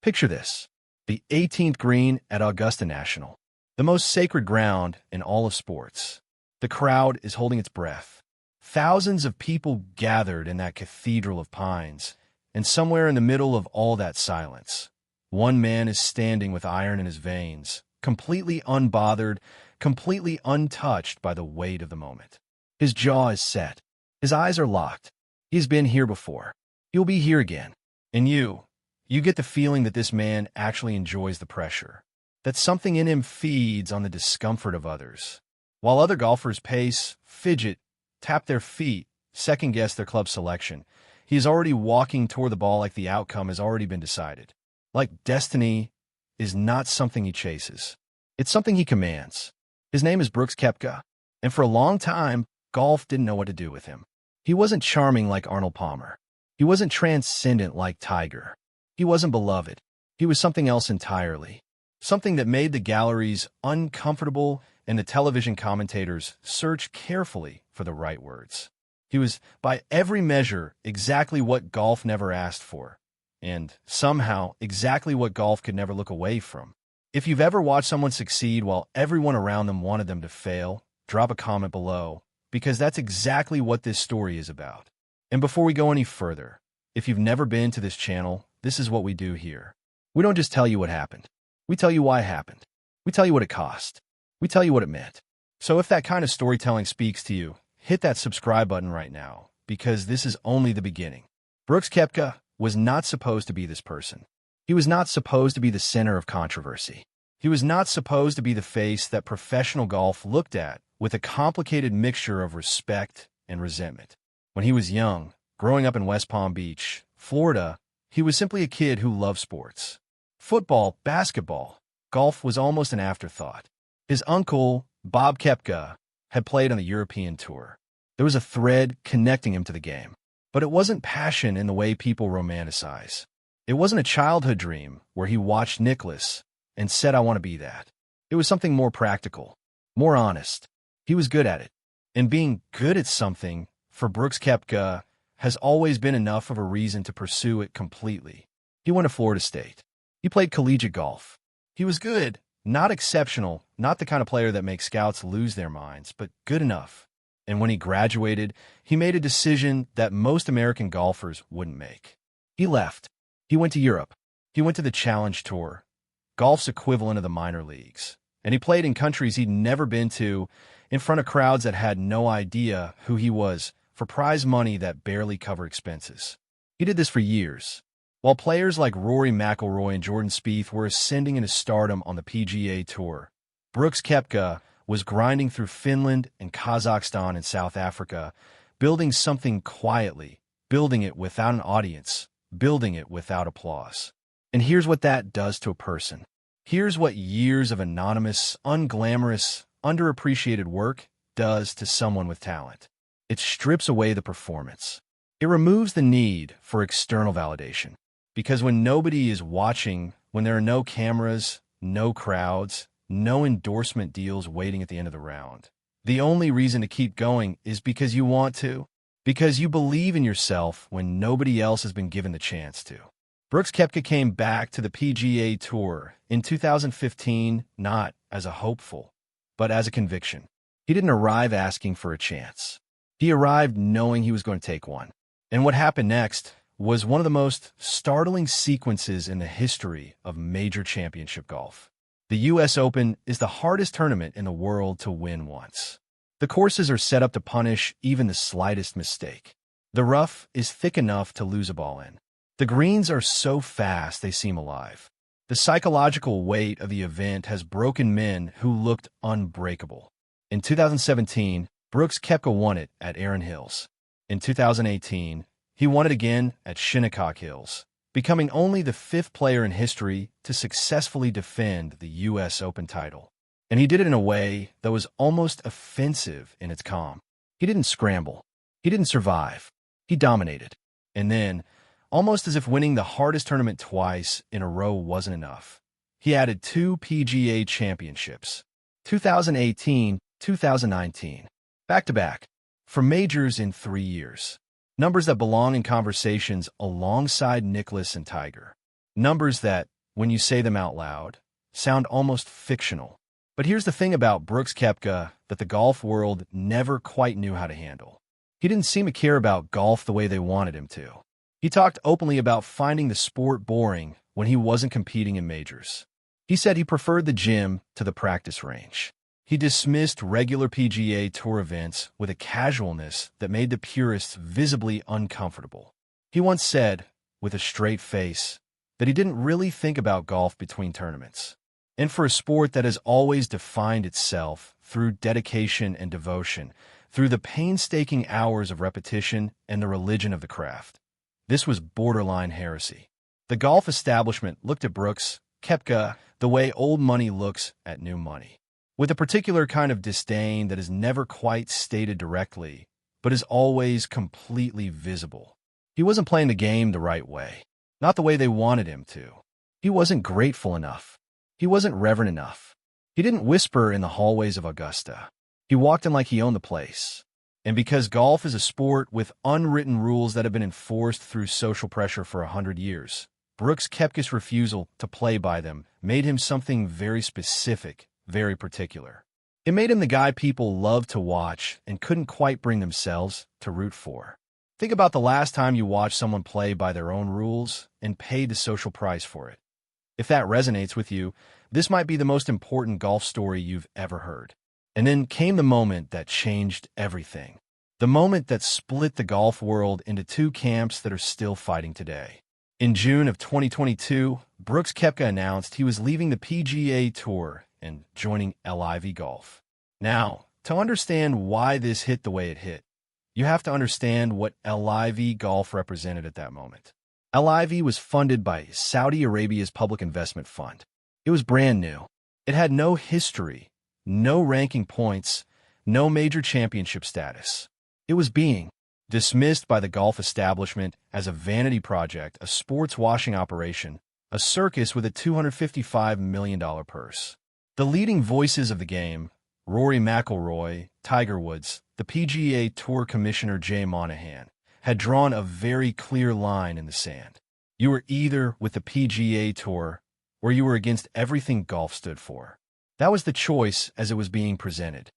Picture this: the 18th green at Augusta National, the most sacred ground in all of sports. The crowd is holding its breath. Thousands of people gathered in that cathedral of pines, and somewhere in the middle of all that silence, one man is standing with iron in his veins, completely unbothered, completely untouched by the weight of the moment. His jaw is set. His eyes are locked. He's been here before. He'll be here again. And you get the feeling that this man actually enjoys the pressure, that something in him feeds on the discomfort of others. While other golfers pace, fidget, tap their feet, second-guess their club selection, he is already walking toward the ball like the outcome has already been decided. Like destiny is not something he chases. It's something he commands. His name is Brooks Koepka, and for a long time, golf didn't know what to do with him. He wasn't charming like Arnold Palmer. He wasn't transcendent like Tiger. He wasn't beloved. He was something else entirely. Something that made the galleries uncomfortable and the television commentators search carefully for the right words. He was, by every measure, exactly what golf never asked for, and somehow exactly what golf could never look away from. If you've ever watched someone succeed while everyone around them wanted them to fail, drop a comment below, because that's exactly what this story is about. And before we go any further, if you've never been to this channel, this is what we do here. We don't just tell you what happened. We tell you why it happened. We tell you what it cost. We tell you what it meant. So if that kind of storytelling speaks to you, hit that subscribe button right now, because this is only the beginning. Brooks Koepka was not supposed to be this person. He was not supposed to be the center of controversy. He was not supposed to be the face that professional golf looked at with a complicated mixture of respect and resentment. When he was young, growing up in West Palm Beach, Florida, he was simply a kid who loved sports. Football, basketball, golf was almost an afterthought. His uncle, Bob Koepka, had played on the European Tour. There was a thread connecting him to the game. But it wasn't passion in the way people romanticize. It wasn't a childhood dream where he watched Nicklaus and said, "I want to be that." It was something more practical, more honest. He was good at it. And being good at something, for Brooks Koepka, has always been enough of a reason to pursue it completely. He went to Florida State. He played collegiate golf. He was good, not exceptional, not the kind of player that makes scouts lose their minds, but good enough. And when he graduated, he made a decision that most American golfers wouldn't make. He left. He went to Europe. He went to the Challenge Tour, golf's equivalent of the minor leagues. And he played in countries he'd never been to, in front of crowds that had no idea who he was, for prize money that barely covered expenses. He did this for years. While players like Rory McIlroy and Jordan Spieth were ascending into stardom on the PGA Tour, Brooks Koepka was grinding through Finland and Kazakhstan and South Africa, building something quietly, building it without an audience, building it without applause. And here's what that does to a person. Here's what years of anonymous, unglamorous, underappreciated work does to someone with talent. It strips away the performance. It removes the need for external validation. Because when nobody is watching, when there are no cameras, no crowds, no endorsement deals waiting at the end of the round, the only reason to keep going is because you want to, because you believe in yourself when nobody else has been given the chance to. Brooks Koepka came back to the PGA Tour in 2015 not as a hopeful, but as a conviction. He didn't arrive asking for a chance. He arrived knowing he was going to take one. And what happened next was one of the most startling sequences in the history of major championship golf. The U.S. Open is the hardest tournament in the world to win once. The courses are set up to punish even the slightest mistake. The rough is thick enough to lose a ball in. The greens are so fast they seem alive. The psychological weight of the event has broken men who looked unbreakable. In 2017, Brooks Koepka won it at Erin Hills. In 2018, he won it again at Shinnecock Hills, becoming only the 5th player in history to successfully defend the U.S. Open title. And he did it in a way that was almost offensive in its calm. He didn't scramble. He didn't survive. He dominated. And then, almost as if winning the hardest tournament twice in a row wasn't enough, he added 2 PGA championships, 2018, 2019, back-to-back, for majors in 3 years. Numbers that belong in conversations alongside Nicklaus and Tiger. Numbers that, when you say them out loud, sound almost fictional. But here's the thing about Brooks Koepka that the golf world never quite knew how to handle. He didn't seem to care about golf the way they wanted him to. He talked openly about finding the sport boring when he wasn't competing in majors. He said he preferred the gym to the practice range. He dismissed regular PGA Tour events with a casualness that made the purists visibly uncomfortable. He once said, with a straight face, that he didn't really think about golf between tournaments. And for a sport that has always defined itself through dedication and devotion, through the painstaking hours of repetition and the religion of the craft, this was borderline heresy. The golf establishment looked at Brooks Koepka the way old money looks at new money, with a particular kind of disdain that is never quite stated directly, but is always completely visible. He wasn't playing the game the right way, not the way they wanted him to. He wasn't grateful enough. He wasn't reverent enough. He didn't whisper in the hallways of Augusta. He walked in like he owned the place. And because golf is a sport with unwritten rules that have been enforced through social pressure for 100 years, Brooks Koepka's refusal to play by them made him something very specific, very particular. It made him the guy people loved to watch and couldn't quite bring themselves to root for. Think about the last time you watched someone play by their own rules and paid the social price for it. If that resonates with you, this might be the most important golf story you've ever heard. And then came the moment that changed everything. The moment that split the golf world into two camps that are still fighting today. In June of 2022, Brooks Koepka announced he was leaving the PGA Tour and joining LIV Golf. Now, to understand why this hit the way it hit, you have to understand what LIV Golf represented at that moment. LIV was funded by Saudi Arabia's public investment fund. It was brand new. It had no history, no ranking points, no major championship status. It was being dismissed by the golf establishment as a vanity project, a sports washing operation, a circus with a $255 million purse. The leading voices of the game, Rory McIlroy, Tiger Woods, the PGA Tour Commissioner Jay Monahan, had drawn a very clear line in the sand. You were either with the PGA Tour or you were against everything golf stood for. That was the choice as it was being presented.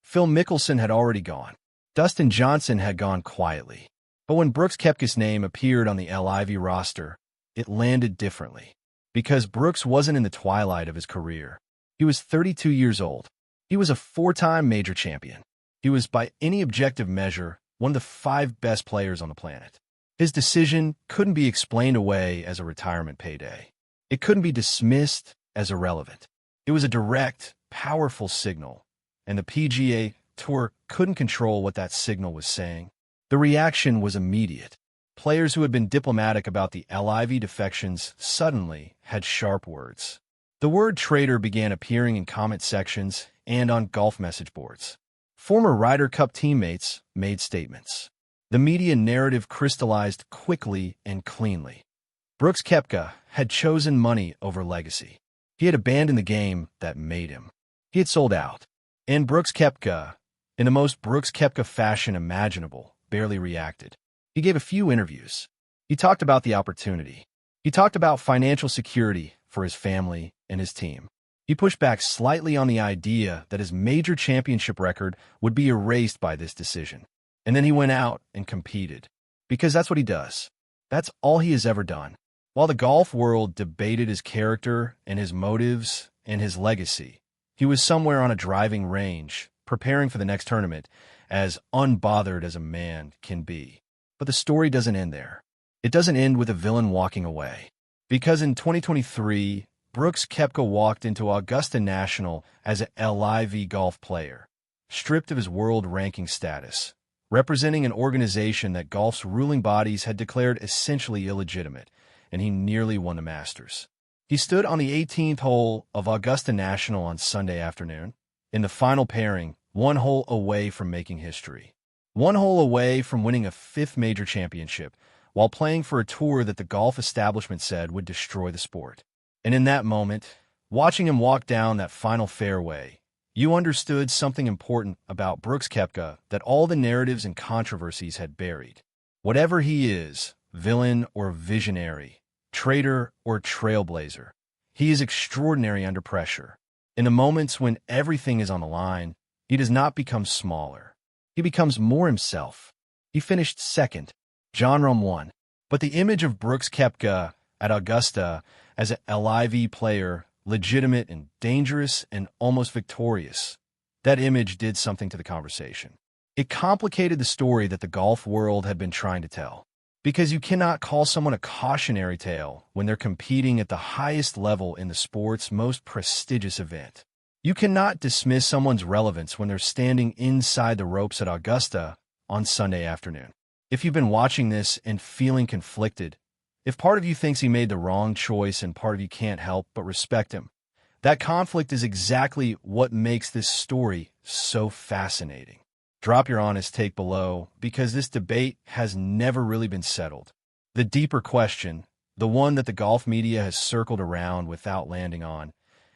Phil Mickelson had already gone. Dustin Johnson had gone quietly. But when Brooks Koepka's name appeared on the LIV roster, it landed differently. Because Brooks wasn't in the twilight of his career. He was 32 years old. He was a four-time major champion. He was, by any objective measure, one of the 5 best players on the planet. His decision couldn't be explained away as a retirement payday. It couldn't be dismissed as irrelevant. It was a direct, powerful signal, and the PGA Tour couldn't control what that signal was saying. The reaction was immediate. Players who had been diplomatic about the LIV defections suddenly had sharp words. The word traitor began appearing in comment sections and on golf message boards. Former Ryder Cup teammates made statements. The media narrative crystallized quickly and cleanly. Brooks Koepka had chosen money over legacy. He had abandoned the game that made him. He had sold out. And Brooks Koepka, in the most Brooks Koepka fashion imaginable, barely reacted. He gave a few interviews. He talked about the opportunity. He talked about financial security for his family and his team. He pushed back slightly on the idea that his major championship record would be erased by this decision. And then he went out and competed. Because that's what he does. That's all he has ever done. While the golf world debated his character and his motives and his legacy, he was somewhere on a driving range, preparing for the next tournament, as unbothered as a man can be. But the story doesn't end there. It doesn't end with a villain walking away. Because in 2023, Brooks Koepka walked into Augusta National as a LIV Golf player, stripped of his world ranking status, representing an organization that golf's ruling bodies had declared essentially illegitimate, and he nearly won the Masters. He stood on the 18th hole of Augusta National on Sunday afternoon, in the final pairing, 1 hole away from making history. 1 hole away from winning a 5th major championship, while playing for a tour that the golf establishment said would destroy the sport. And in that moment, watching him walk down that final fairway, you understood something important about Brooks Koepka that all the narratives and controversies had buried. Whatever he is, villain or visionary, traitor, or trailblazer. He is extraordinary under pressure. In the moments when everything is on the line, he does not become smaller. He becomes more himself. He finished second. Jon Rahm won. But the image of Brooks Koepka at Augusta as a LIV player, legitimate and dangerous and almost victorious, that image did something to the conversation. It complicated the story that the golf world had been trying to tell. Because you cannot call someone a cautionary tale when they're competing at the highest level in the sport's most prestigious event. You cannot dismiss someone's relevance when they're standing inside the ropes at Augusta on Sunday afternoon. If you've been watching this and feeling conflicted, if part of you thinks he made the wrong choice and part of you can't help but respect him, that conflict is exactly what makes this story so fascinating. Drop your honest take below, because this debate has never really been settled. The deeper question, the one that the golf media has circled around without landing on,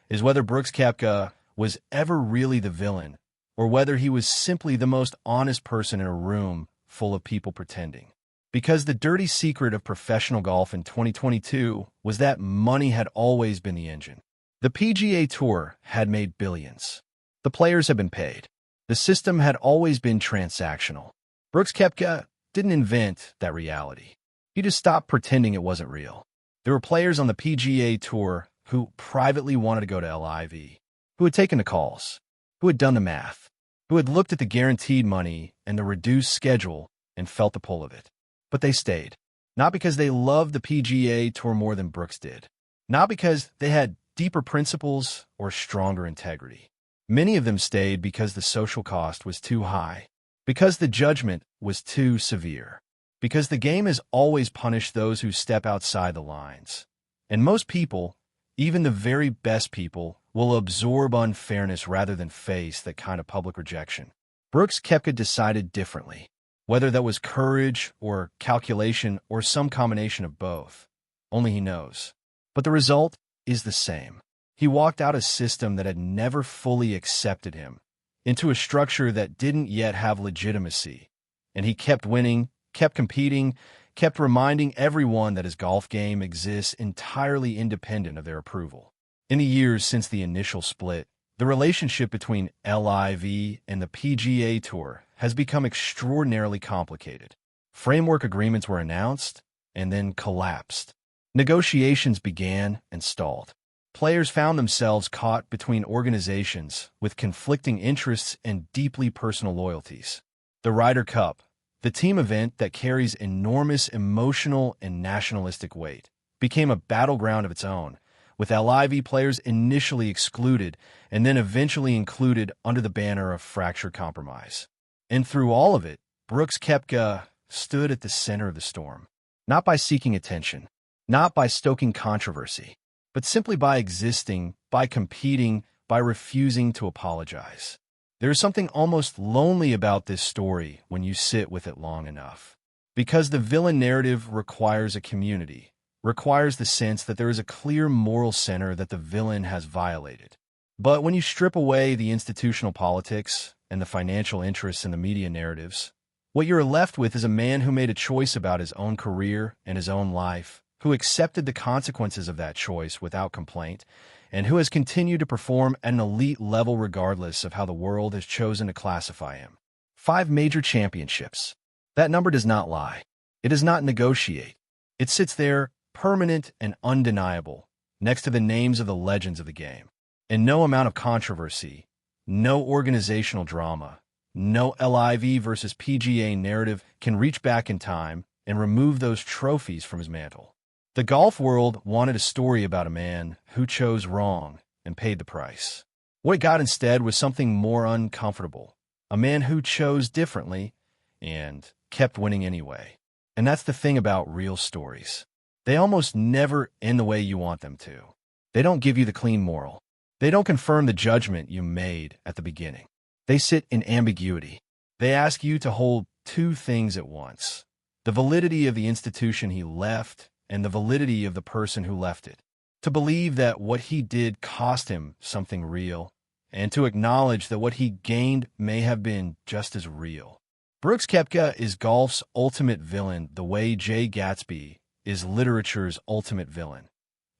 is whether Brooks Koepka was ever really the villain, or whether he was simply the most honest person in a room full of people pretending. Because the dirty secret of professional golf in 2022 was that money had always been the engine. The PGA Tour had made billions. The players had been paid. The system had always been transactional. Brooks Koepka didn't invent that reality. He just stopped pretending it wasn't real. There were players on the PGA Tour who privately wanted to go to LIV, who had taken the calls, who had done the math, who had looked at the guaranteed money and the reduced schedule and felt the pull of it. But they stayed. Not because they loved the PGA Tour more than Brooks did. Not because they had deeper principles or stronger integrity. Many of them stayed because the social cost was too high, because the judgment was too severe, because the game has always punished those who step outside the lines. And most people, even the very best people, will absorb unfairness rather than face that kind of public rejection. Brooks Koepka decided differently, whether that was courage or calculation or some combination of both. Only he knows. But the result is the same. He walked out a system that had never fully accepted him, into a structure that didn't yet have legitimacy. And he kept winning, kept competing, kept reminding everyone that his golf game exists entirely independent of their approval. In the years since the initial split, the relationship between LIV and the PGA Tour has become extraordinarily complicated. Framework agreements were announced and then collapsed. Negotiations began and stalled. Players found themselves caught between organizations with conflicting interests and deeply personal loyalties. The Ryder Cup, the team event that carries enormous emotional and nationalistic weight, became a battleground of its own, with LIV players initially excluded and then eventually included under the banner of fractured compromise. And through all of it, Brooks Koepka stood at the center of the storm, not by seeking attention, not by stoking controversy, but simply by existing, by competing, by refusing to apologize. There is something almost lonely about this story when you sit with it long enough. Because the villain narrative requires a community, requires the sense that there is a clear moral center that the villain has violated. But when you strip away the institutional politics and the financial interests in the media narratives, what you're left with is a man who made a choice about his own career and his own life, who accepted the consequences of that choice without complaint, and who has continued to perform at an elite level regardless of how the world has chosen to classify him. 5 major championships. That number does not lie. It does not negotiate. It sits there, permanent and undeniable, next to the names of the legends of the game. And no amount of controversy, no organizational drama, no LIV versus PGA narrative can reach back in time and remove those trophies from his mantle. The golf world wanted a story about a man who chose wrong and paid the price. What it got instead was something more uncomfortable, a man who chose differently and kept winning anyway. And that's the thing about real stories. They almost never end the way you want them to. They don't give you the clean moral. They don't confirm the judgment you made at the beginning. They sit in ambiguity. They ask you to hold 2 things at once: the validity of the institution he left and the validity of the person who left it. To believe that what he did cost him something real, and to acknowledge that what he gained may have been just as real. Brooks Koepka is golf's ultimate villain the way Jay Gatsby is literature's ultimate villain.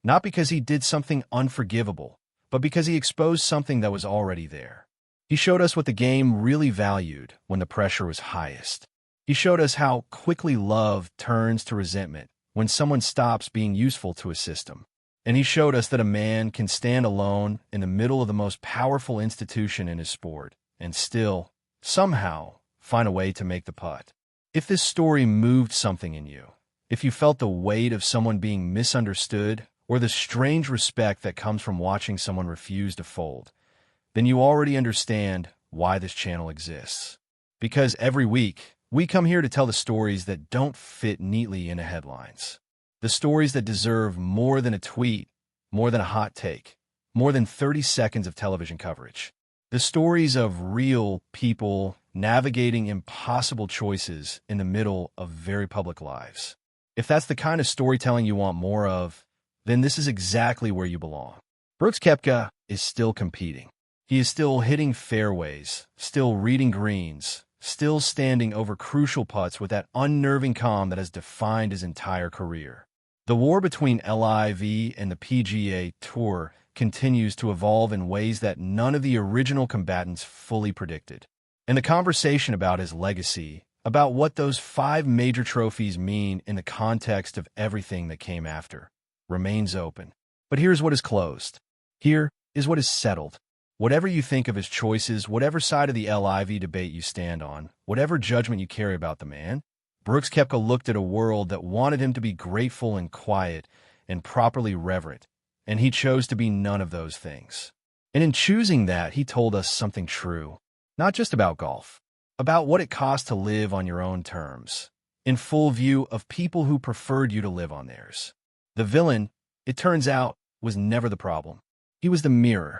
Not because he did something unforgivable, but because he exposed something that was already there. He showed us what the game really valued when the pressure was highest. He showed us how quickly love turns to resentment when someone stops being useful to a system. And he showed us that a man can stand alone in the middle of the most powerful institution in his sport and still, somehow, find a way to make the putt. If this story moved something in you, if you felt the weight of someone being misunderstood or the strange respect that comes from watching someone refuse to fold, then you already understand why this channel exists. Because every week, we come here to tell the stories that don't fit neatly into headlines. The stories that deserve more than a tweet, more than a hot take, more than 30 seconds of television coverage. The stories of real people navigating impossible choices in the middle of very public lives. If that's the kind of storytelling you want more of, then this is exactly where you belong. Brooks Koepka is still competing. He is still hitting fairways, still reading greens, still standing over crucial putts with that unnerving calm that has defined his entire career. The war between LIV and the PGA Tour continues to evolve in ways that none of the original combatants fully predicted. And the conversation about his legacy, about what those 5 major trophies mean in the context of everything that came after, remains open. But here's what is closed. Here is what is settled. Whatever you think of his choices, whatever side of the LIV debate you stand on, whatever judgment you carry about the man, Brooks Koepka looked at a world that wanted him to be grateful and quiet and properly reverent, and he chose to be none of those things. And in choosing that, he told us something true, not just about golf, about what it costs to live on your own terms, in full view of people who preferred you to live on theirs. The villain, it turns out, was never the problem. He was the mirror.